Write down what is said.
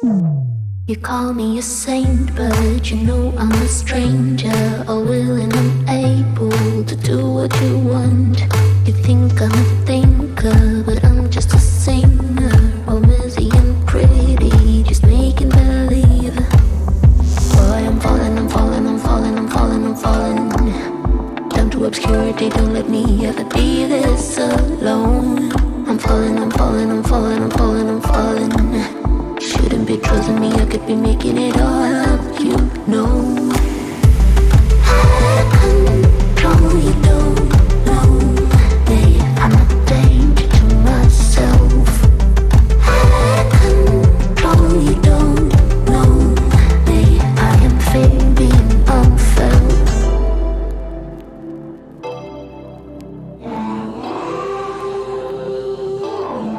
You call me a saint, but you know I'm a stranger, all willing and able to do what you want. You think I'm a thinker, but I'm just a singer, all messy and pretty, just making believe. Boy, I'm falling, I'm falling, I'm falling, I'm falling, I'm falling down to obscurity. Don't let me ever be this alone. I'm falling, I'm falling, I'm falling, I'm falling, I'm falling. Shouldn't be trusting me, I could be making it all up, you know. I control you,